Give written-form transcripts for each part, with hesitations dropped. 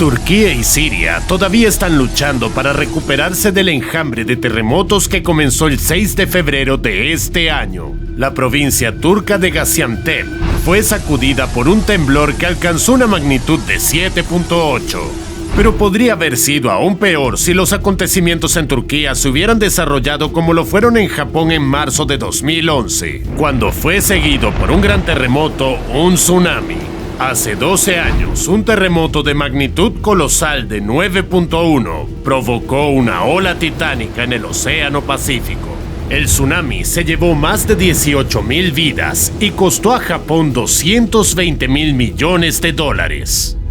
Turquía y Siria todavía están luchando para recuperarse del enjambre de terremotos que comenzó el 6 de febrero de este año. La provincia turca de Gaziantep fue sacudida por un temblor que alcanzó una magnitud de 7.8. Pero podría haber sido aún peor si los acontecimientos en Turquía se hubieran desarrollado como lo fueron en Japón en marzo de 2011, cuando fue seguido por un gran terremoto, un tsunami. Hace 12 años, un terremoto de magnitud colosal de 9.1 provocó una ola titánica en el Océano Pacífico. El tsunami se llevó más de 18.000 vidas y costó a Japón $220 mil millones.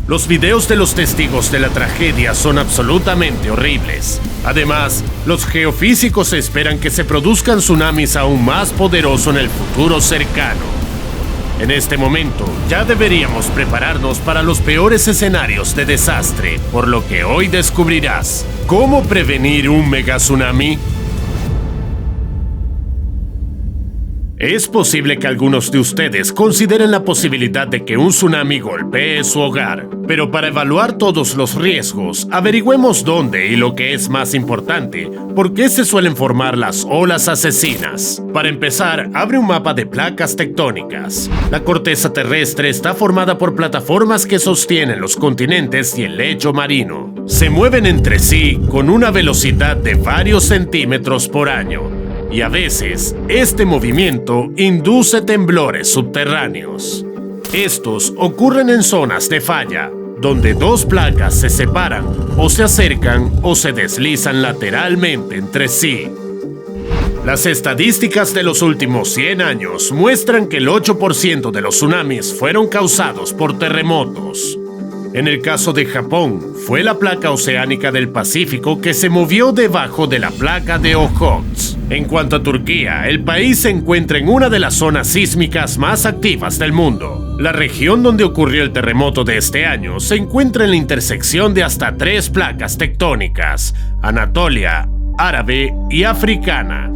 Los videos de los testigos de la tragedia son absolutamente horribles. Además, los geofísicos esperan que se produzcan tsunamis aún más poderosos en el futuro cercano. En este momento, ya deberíamos prepararnos para los peores escenarios de desastre, por lo que hoy descubrirás cómo prevenir un megatsunami. Es posible que algunos de ustedes consideren la posibilidad de que un tsunami golpee su hogar, pero para evaluar todos los riesgos, averigüemos dónde y lo que es más importante, por qué se suelen formar las olas asesinas. Para empezar, abre un mapa de placas tectónicas. La corteza terrestre está formada por plataformas que sostienen los continentes y el lecho marino. Se mueven entre sí con una velocidad de varios centímetros por año. Y a veces, este movimiento induce temblores subterráneos. Estos ocurren en zonas de falla, donde dos placas se separan, o se acercan, o se deslizan lateralmente entre sí. Las estadísticas de los últimos 100 años muestran que el 8% de los tsunamis fueron causados por terremotos. En el caso de Japón, fue la placa oceánica del Pacífico que se movió debajo de la placa de Okhotsk. En cuanto a Turquía, el país se encuentra en una de las zonas sísmicas más activas del mundo. La región donde ocurrió el terremoto de este año se encuentra en la intersección de hasta 3 placas tectónicas: Anatolia, árabe y africana.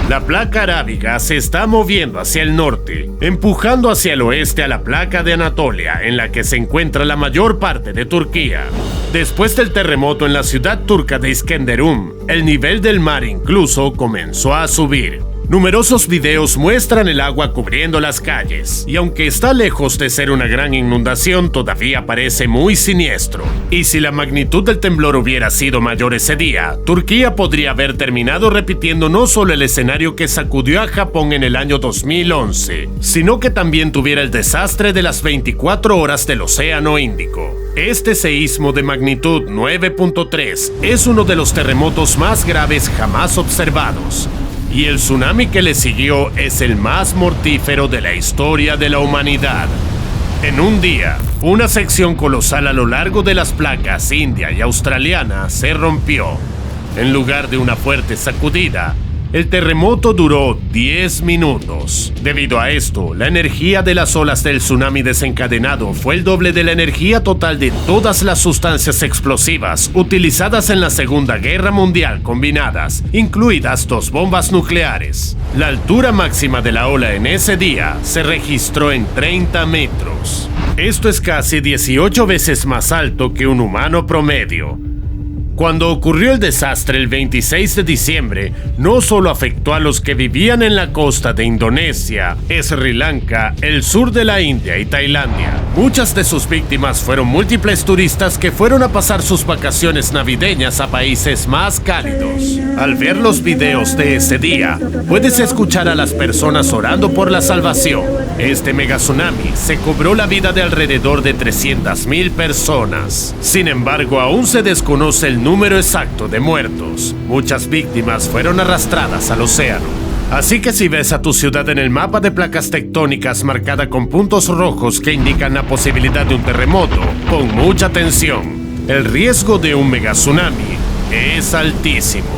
La placa arábiga se está moviendo hacia el norte, empujando hacia el oeste a la placa de Anatolia, en la que se encuentra la mayor parte de Turquía. Después del terremoto en la ciudad turca de Iskenderun, el nivel del mar incluso comenzó a subir. Numerosos videos muestran el agua cubriendo las calles, y aunque está lejos de ser una gran inundación, todavía parece muy siniestro. Y si la magnitud del temblor hubiera sido mayor ese día, Turquía podría haber terminado repitiendo no solo el escenario que sacudió a Japón en el año 2011, sino que también tuviera el desastre de las 24 horas del Océano Índico. Este seísmo de magnitud 9.3 es uno de los terremotos más graves jamás observados. Y el tsunami que le siguió es el más mortífero de la historia de la humanidad. En un día, una sección colosal a lo largo de las placas india y australiana se rompió. En lugar de una fuerte sacudida, el terremoto duró 10 minutos. Debido a esto, la energía de las olas del tsunami desencadenado fue el doble de la energía total de todas las sustancias explosivas utilizadas en la Segunda Guerra Mundial combinadas, incluidas 2 bombas nucleares. La altura máxima de la ola en ese día se registró en 30 metros. Esto es casi 18 veces más alto que un humano promedio. Cuando ocurrió el desastre el 26 de diciembre, no solo afectó a los que vivían en la costa de Indonesia, Sri Lanka, el sur de la India y Tailandia. Muchas de sus víctimas fueron múltiples turistas que fueron a pasar sus vacaciones navideñas a países más cálidos. Al ver los videos de ese día, puedes escuchar a las personas orando por la salvación. Este megatsunami se cobró la vida de alrededor de 300.000 personas. Sin embargo, aún se desconoce el número exacto de muertos. Muchas víctimas fueron arrastradas al océano. Así que si ves a tu ciudad en el mapa de placas tectónicas marcada con puntos rojos que indican la posibilidad de un terremoto, pon mucha atención. El riesgo de un megatsunami es altísimo.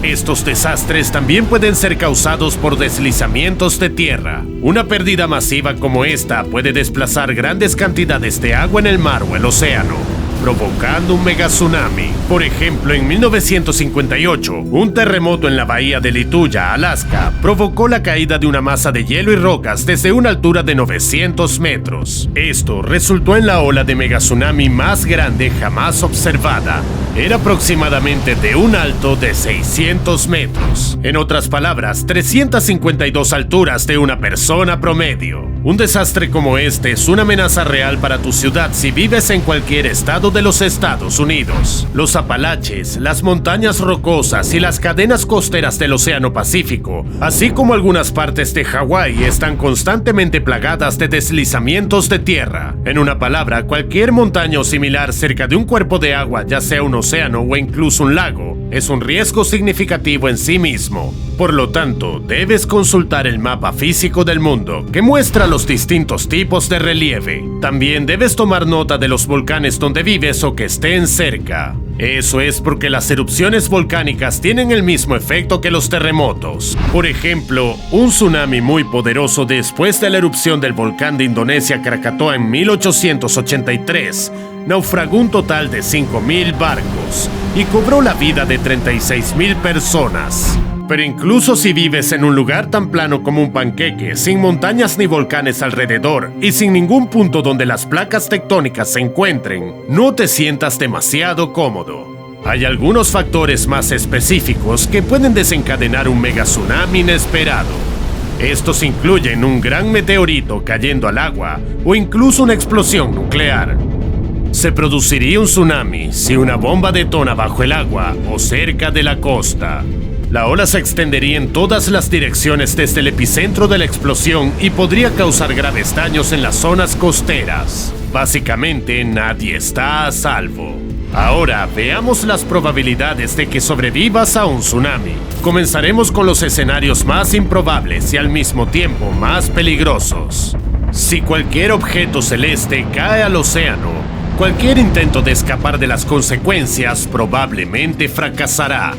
Estos desastres también pueden ser causados por deslizamientos de tierra. Una pérdida masiva como esta puede desplazar grandes cantidades de agua en el mar o el océano. provocando un megatsunami. Por ejemplo, en 1958, un terremoto en la bahía de Lituya, Alaska, provocó la caída de una masa de hielo y rocas desde una altura de 900 metros. Esto resultó en la ola de megatsunami más grande jamás observada. Era aproximadamente de un alto de 600 metros. En otras palabras, 352 alturas de una persona promedio. Un desastre como este es una amenaza real para tu ciudad si vives en cualquier estado de los Estados Unidos. Los Apalaches, las montañas rocosas y las cadenas costeras del Océano Pacífico, así como algunas partes de Hawái, están constantemente plagadas de deslizamientos de tierra. En una palabra, cualquier montaña o similar cerca de un cuerpo de agua, ya sea un océano o incluso un lago, es un riesgo significativo en sí mismo. Por lo tanto, debes consultar el mapa físico del mundo, que muestra los distintos tipos de relieve. También debes tomar nota de los volcanes donde vives o que estén cerca. Eso es porque las erupciones volcánicas tienen el mismo efecto que los terremotos. Por ejemplo, un tsunami muy poderoso después de la erupción del volcán de Indonesia Krakatoa en 1883 naufragó un total de 5.000 barcos y cobró la vida de 36.000 personas. Pero incluso si vives en un lugar tan plano como un panqueque, sin montañas ni volcanes alrededor y sin ningún punto donde las placas tectónicas se encuentren, no te sientas demasiado cómodo. Hay algunos factores más específicos que pueden desencadenar un megatsunami inesperado. Estos incluyen un gran meteorito cayendo al agua o incluso una explosión nuclear. Se produciría un tsunami si una bomba detona bajo el agua o cerca de la costa. La ola se extendería en todas las direcciones desde el epicentro de la explosión y podría causar graves daños en las zonas costeras. Básicamente, nadie está a salvo. Ahora, veamos las probabilidades de que sobrevivas a un tsunami. Comenzaremos con los escenarios más improbables y al mismo tiempo más peligrosos. Si cualquier objeto celeste cae al océano, cualquier intento de escapar de las consecuencias probablemente fracasará.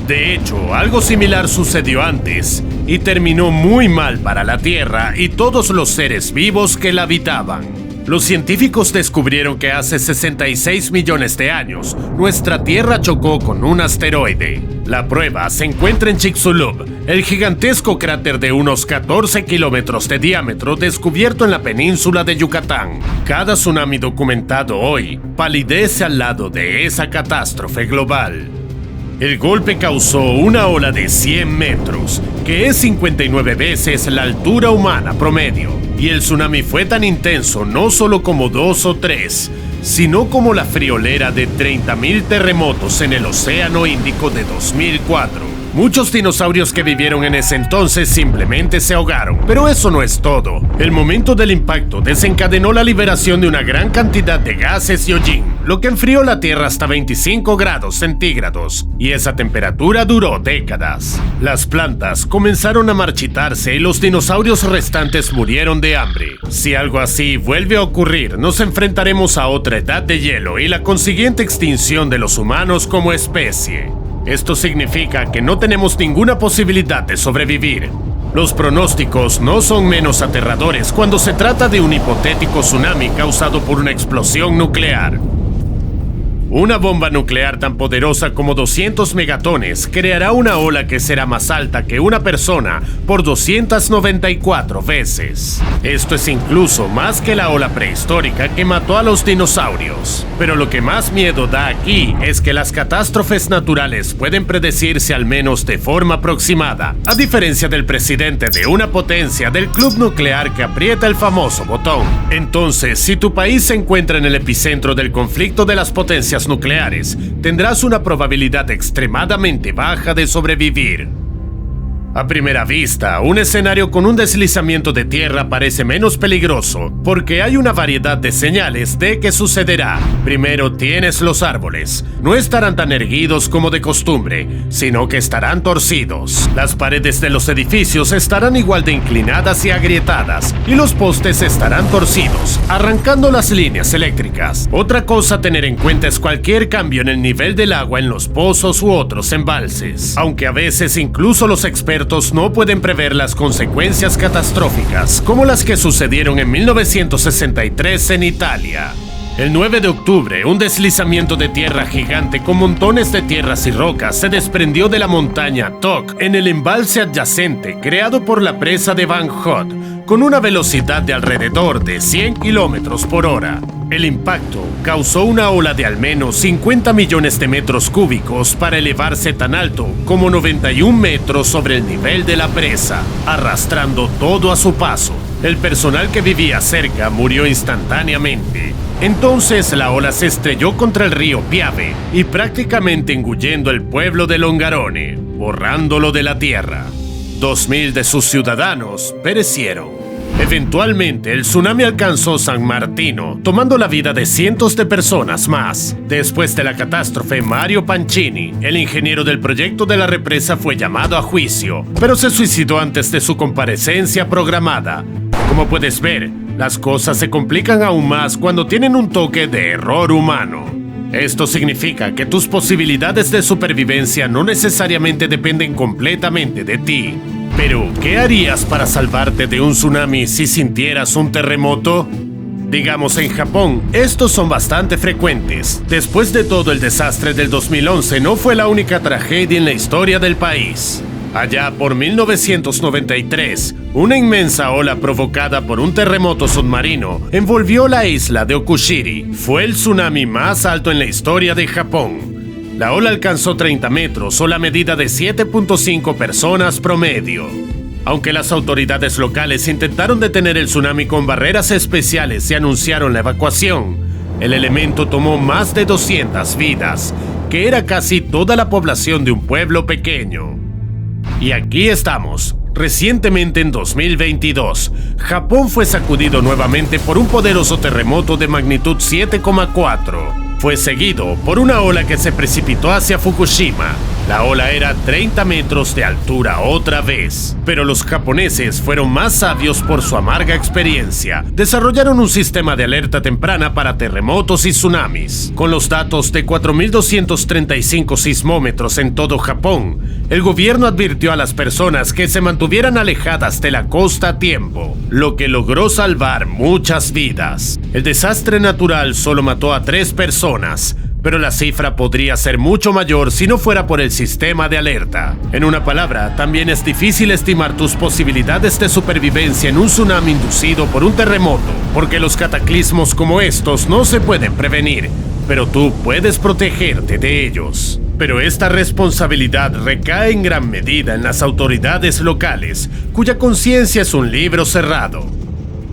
De hecho, algo similar sucedió antes y terminó muy mal para la Tierra y todos los seres vivos que la habitaban. Los científicos descubrieron que hace 66 millones de años, nuestra Tierra chocó con un asteroide. La prueba se encuentra en Chicxulub, el gigantesco cráter de unos 14 kilómetros de diámetro descubierto en la península de Yucatán. Cada tsunami documentado hoy palidece al lado de esa catástrofe global. El golpe causó una ola de 100 metros, que es 59 veces la altura humana promedio. Y el tsunami fue tan intenso no solo como 2 o 3, sino como la friolera de 30.000 terremotos en el Océano Índico de 2004. Muchos dinosaurios que vivieron en ese entonces simplemente se ahogaron, pero eso no es todo. El momento del impacto desencadenó la liberación de una gran cantidad de gases y hollín, lo que enfrió la Tierra hasta 25 grados centígrados, y esa temperatura duró décadas. Las plantas comenzaron a marchitarse y los dinosaurios restantes murieron de hambre. Si algo así vuelve a ocurrir, nos enfrentaremos a otra edad de hielo y la consiguiente extinción de los humanos como especie. Esto significa que no tenemos ninguna posibilidad de sobrevivir. Los pronósticos no son menos aterradores cuando se trata de un hipotético tsunami causado por una explosión nuclear. Una bomba nuclear tan poderosa como 200 megatones creará una ola que será más alta que una persona por 294 veces. Esto es incluso más que la ola prehistórica que mató a los dinosaurios. Pero lo que más miedo da aquí es que las catástrofes naturales pueden predecirse al menos de forma aproximada, a diferencia del presidente de una potencia del club nuclear que aprieta el famoso botón. Entonces, si tu país se encuentra en el epicentro del conflicto de las potencias nucleares, tendrás una probabilidad extremadamente baja de sobrevivir. A primera vista, un escenario con un deslizamiento de tierra parece menos peligroso, porque hay una variedad de señales de que sucederá. Primero tienes los árboles. No estarán tan erguidos como de costumbre, sino que estarán torcidos. Las paredes de los edificios estarán igual de inclinadas y agrietadas, y los postes estarán torcidos, arrancando las líneas eléctricas. Otra cosa a tener en cuenta es cualquier cambio en el nivel del agua en los pozos u otros embalses, aunque a veces incluso los expertos no pueden prever las consecuencias catastróficas, como las que sucedieron en 1963 en Italia. El 9 de octubre, un deslizamiento de tierra gigante con montones de tierras y rocas se desprendió de la montaña Tok en el embalse adyacente creado por la presa de Van Hot con una velocidad de alrededor de 100 kilómetros por hora. El impacto causó una ola de al menos 50 millones de metros cúbicos para elevarse tan alto como 91 metros sobre el nivel de la presa, arrastrando todo a su paso. El personal que vivía cerca murió instantáneamente. Entonces la ola se estrelló contra el río Piave y prácticamente engullendo el pueblo de Longarone, borrándolo de la tierra. 2.000 de sus ciudadanos perecieron. Eventualmente, el tsunami alcanzó San Martino, tomando la vida de cientos de personas más. Después de la catástrofe, Mario Pancini, el ingeniero del proyecto de la represa, fue llamado a juicio, pero se suicidó antes de su comparecencia programada. Como puedes ver, las cosas se complican aún más cuando tienen un toque de error humano. Esto significa que tus posibilidades de supervivencia no necesariamente dependen completamente de ti. Pero, ¿qué harías para salvarte de un tsunami si sintieras un terremoto? Digamos, en Japón, estos son bastante frecuentes. Después de todo, el desastre del 2011 no fue la única tragedia en la historia del país. Allá por 1993, una inmensa ola provocada por un terremoto submarino envolvió la isla de Okushiri. Fue el tsunami más alto en la historia de Japón. La ola alcanzó 30 metros o la medida de 7.5 personas promedio. Aunque las autoridades locales intentaron detener el tsunami con barreras especiales y anunciaron la evacuación, el elemento tomó más de 200 vidas, que era casi toda la población de un pueblo pequeño. Y aquí estamos. Recientemente, en 2022, Japón fue sacudido nuevamente por un poderoso terremoto de magnitud 7,4. Fue seguido por una ola que se precipitó hacia Fukushima. La ola era 30 metros de altura otra vez. Pero los japoneses fueron más sabios por su amarga experiencia. Desarrollaron un sistema de alerta temprana para terremotos y tsunamis. Con los datos de 4.235 sismómetros en todo Japón, el gobierno advirtió a las personas que se mantuvieran alejadas de la costa a tiempo, lo que logró salvar muchas vidas. El desastre natural solo mató a 3 personas, pero la cifra podría ser mucho mayor si no fuera por el sistema de alerta. En una palabra, también es difícil estimar tus posibilidades de supervivencia en un tsunami inducido por un terremoto, porque los cataclismos como estos no se pueden prevenir, pero tú puedes protegerte de ellos. Pero esta responsabilidad recae en gran medida en las autoridades locales, cuya conciencia es un libro cerrado.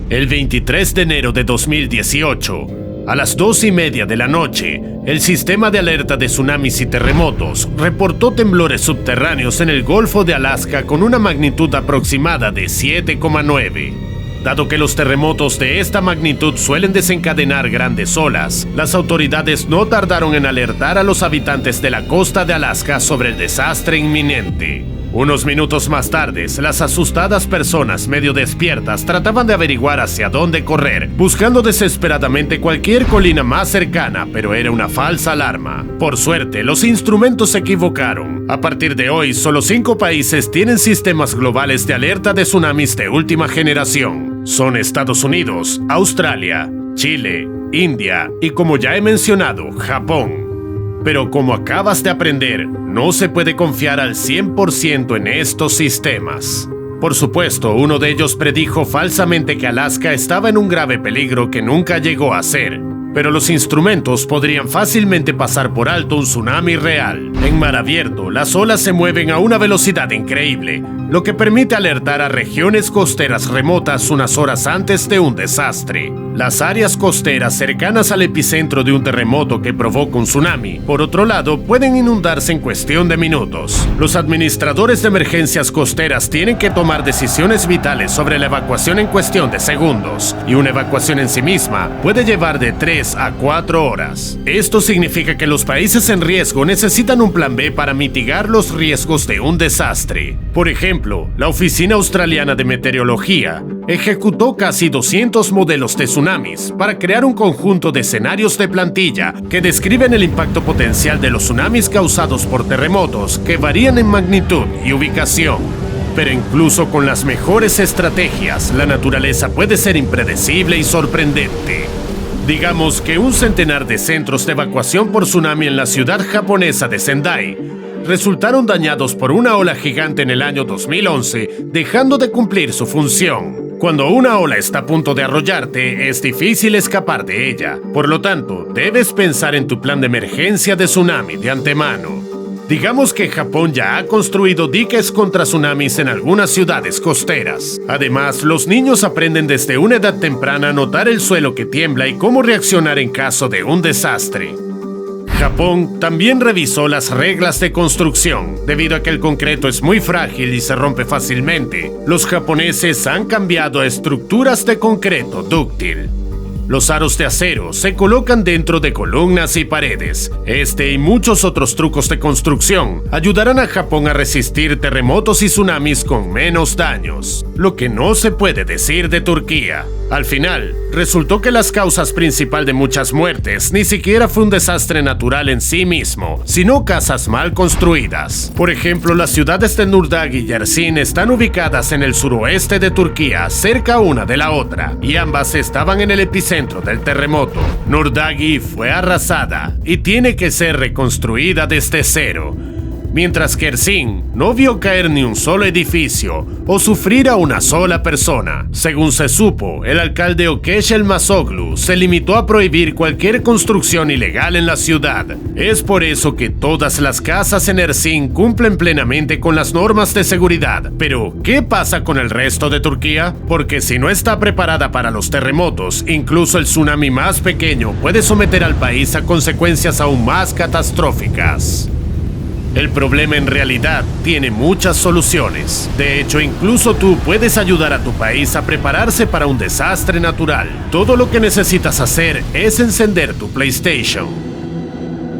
El 23 de enero de 2018, a las 2:30 de la noche, el sistema de alerta de tsunamis y terremotos reportó temblores subterráneos en el Golfo de Alaska con una magnitud aproximada de 7,9. Dado que los terremotos de esta magnitud suelen desencadenar grandes olas, las autoridades no tardaron en alertar a los habitantes de la costa de Alaska sobre el desastre inminente. Unos minutos más tarde, las asustadas personas medio despiertas trataban de averiguar hacia dónde correr, buscando desesperadamente cualquier colina más cercana, pero era una falsa alarma. Por suerte, los instrumentos se equivocaron. A partir de hoy, solo 5 países tienen sistemas globales de alerta de tsunamis de última generación. Son Estados Unidos, Australia, Chile, India y, como ya he mencionado, Japón. Pero como acabas de aprender, no se puede confiar al 100% en estos sistemas. Por supuesto, uno de ellos predijo falsamente que Alaska estaba en un grave peligro que nunca llegó a ser. Pero los instrumentos podrían fácilmente pasar por alto un tsunami real. En mar abierto, las olas se mueven a una velocidad increíble, lo que permite alertar a regiones costeras remotas unas horas antes de un desastre. Las áreas costeras cercanas al epicentro de un terremoto que provoca un tsunami, por otro lado, pueden inundarse en cuestión de minutos. Los administradores de emergencias costeras tienen que tomar decisiones vitales sobre la evacuación en cuestión de segundos, y una evacuación en sí misma puede llevar de 3 a 4 horas. Esto significa que los países en riesgo necesitan un plan B para mitigar los riesgos de un desastre. Por ejemplo, la Oficina Australiana de Meteorología ejecutó casi 200 modelos de tsunamis para crear un conjunto de escenarios de plantilla que describen el impacto potencial de los tsunamis causados por terremotos que varían en magnitud y ubicación. Pero incluso con las mejores estrategias, la naturaleza puede ser impredecible y sorprendente. Digamos que un centenar de centros de evacuación por tsunami en la ciudad japonesa de Sendai resultaron dañados por una ola gigante en el año 2011, dejando de cumplir su función. Cuando una ola está a punto de arrollarte, es difícil escapar de ella. Por lo tanto, debes pensar en tu plan de emergencia de tsunami de antemano. Digamos que Japón ya ha construido diques contra tsunamis en algunas ciudades costeras. Además, los niños aprenden desde una edad temprana a notar el suelo que tiembla y cómo reaccionar en caso de un desastre. Japón también revisó las reglas de construcción. Debido a que el concreto es muy frágil y se rompe fácilmente, los japoneses han cambiado a estructuras de concreto dúctil. Los aros de acero se colocan dentro de columnas y paredes. Este y muchos otros trucos de construcción ayudarán a Japón a resistir terremotos y tsunamis con menos daños. Lo que no se puede decir de Turquía. Al final, resultó que las causas principales de muchas muertes ni siquiera fue un desastre natural en sí mismo, sino casas mal construidas. Por ejemplo, las ciudades de Nurdagi y Ersin están ubicadas en el suroeste de Turquía, cerca una de la otra, y ambas estaban en el epicentro del terremoto. Nurdagi fue arrasada y tiene que ser reconstruida desde cero, mientras que Ersin no vio caer ni un solo edificio o sufrir a una sola persona. Según se supo, el alcalde Ökeş Elmasoglu se limitó a prohibir cualquier construcción ilegal en la ciudad. Es por eso que todas las casas en Ersin cumplen plenamente con las normas de seguridad. Pero, ¿qué pasa con el resto de Turquía? Porque si no está preparada para los terremotos, incluso el tsunami más pequeño puede someter al país a consecuencias aún más catastróficas. El problema en realidad tiene muchas soluciones. De hecho, incluso tú puedes ayudar a tu país a prepararse para un desastre natural. Todo lo que necesitas hacer es encender tu PlayStation.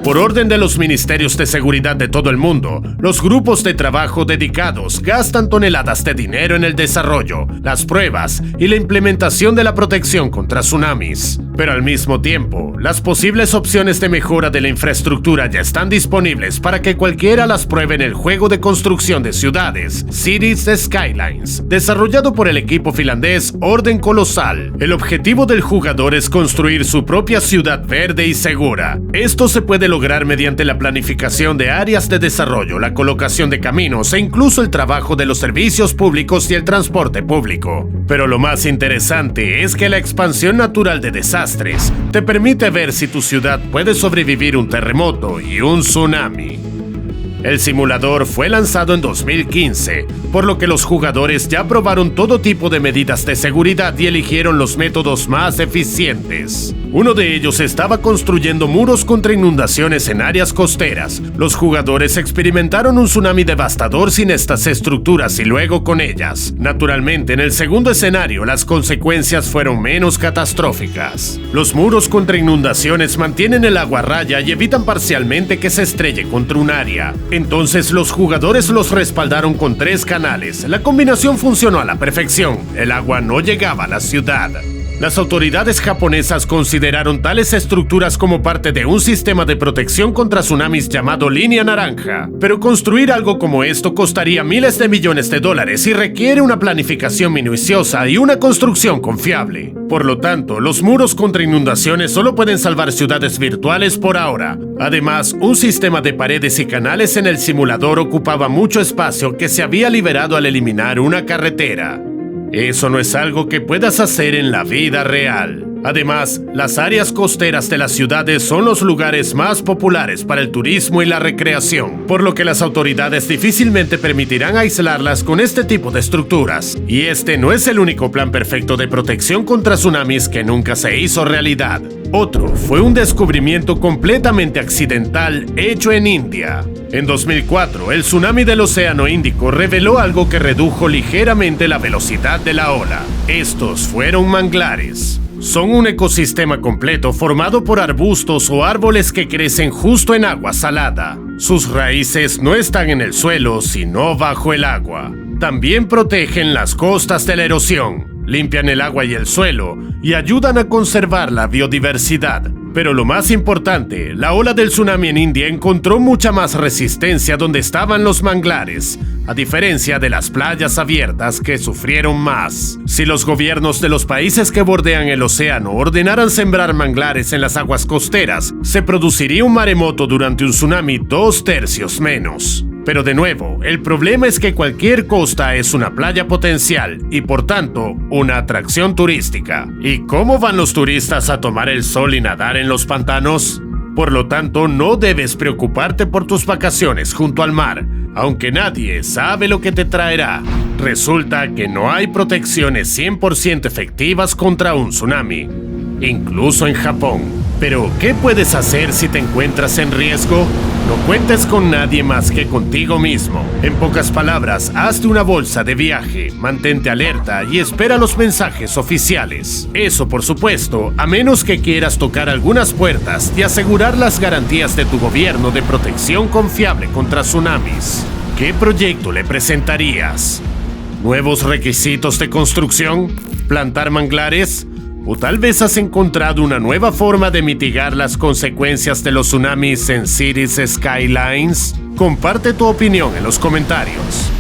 Por orden de los ministerios de seguridad de todo el mundo, los grupos de trabajo dedicados gastan toneladas de dinero en el desarrollo, las pruebas y la implementación de la protección contra tsunamis. Pero al mismo tiempo, las posibles opciones de mejora de la infraestructura ya están disponibles para que cualquiera las pruebe en el juego de construcción de ciudades, Cities Skylines, desarrollado por el equipo finlandés Orden Colosal. El objetivo del jugador es construir su propia ciudad verde y segura. Esto se puede lograr mediante la planificación de áreas de desarrollo, la colocación de caminos e incluso el trabajo de los servicios públicos y el transporte público. Pero lo más interesante es que la expansión natural de desastres te permite ver si tu ciudad puede sobrevivir un terremoto y un tsunami. El simulador fue lanzado en 2015, por lo que los jugadores ya probaron todo tipo de medidas de seguridad y eligieron los métodos más eficientes. Uno de ellos estaba construyendo muros contra inundaciones en áreas costeras. Los jugadores experimentaron un tsunami devastador sin estas estructuras y luego con ellas. Naturalmente, en el segundo escenario, las consecuencias fueron menos catastróficas. Los muros contra inundaciones mantienen el agua a raya y evitan parcialmente que se estrelle contra un área. Entonces los jugadores los respaldaron con 3 canales. La combinación funcionó a la perfección. El agua no llegaba a la ciudad. Las autoridades japonesas consideraron tales estructuras como parte de un sistema de protección contra tsunamis llamado Línea Naranja. Pero construir algo como esto costaría miles de millones de dólares y requiere una planificación minuciosa y una construcción confiable. Por lo tanto, los muros contra inundaciones solo pueden salvar ciudades virtuales por ahora. Además, un sistema de paredes y canales en el simulador ocupaba mucho espacio que se había liberado al eliminar una carretera. Eso no es algo que puedas hacer en la vida real. Además, las áreas costeras de las ciudades son los lugares más populares para el turismo y la recreación, por lo que las autoridades difícilmente permitirán aislarlas con este tipo de estructuras. Y este no es el único plan perfecto de protección contra tsunamis que nunca se hizo realidad. Otro fue un descubrimiento completamente accidental hecho en India. En 2004, el tsunami del Océano Índico reveló algo que redujo ligeramente la velocidad de la ola. Estos fueron manglares. Son un ecosistema completo formado por arbustos o árboles que crecen justo en agua salada. Sus raíces no están en el suelo, sino bajo el agua. También protegen las costas de la erosión. limpian el agua y el suelo y ayudan a conservar la biodiversidad. Pero lo más importante, la ola del tsunami en India encontró mucha más resistencia donde estaban los manglares, a diferencia de las playas abiertas que sufrieron más. Si los gobiernos de los países que bordean el océano ordenaran sembrar manglares en las aguas costeras, se produciría un maremoto durante un tsunami 2/3 menos. Pero de nuevo, el problema es que cualquier costa es una playa potencial y por tanto una atracción turística. ¿Y cómo van los turistas a tomar el sol y nadar en los pantanos? Por lo tanto, no debes preocuparte por tus vacaciones junto al mar, aunque nadie sabe lo que te traerá. Resulta que no hay protecciones 100% efectivas contra un tsunami, incluso en Japón. Pero, ¿qué puedes hacer si te encuentras en riesgo? No cuentes con nadie más que contigo mismo. En pocas palabras, hazte una bolsa de viaje, mantente alerta y espera los mensajes oficiales. Eso, por supuesto, a menos que quieras tocar algunas puertas y asegurar las garantías de tu gobierno de protección confiable contra tsunamis. ¿Qué proyecto le presentarías? ¿Nuevos requisitos de construcción? ¿Plantar manglares? ¿O tal vez has encontrado una nueva forma de mitigar las consecuencias de los tsunamis en Cities Skylines? Comparte tu opinión en los comentarios.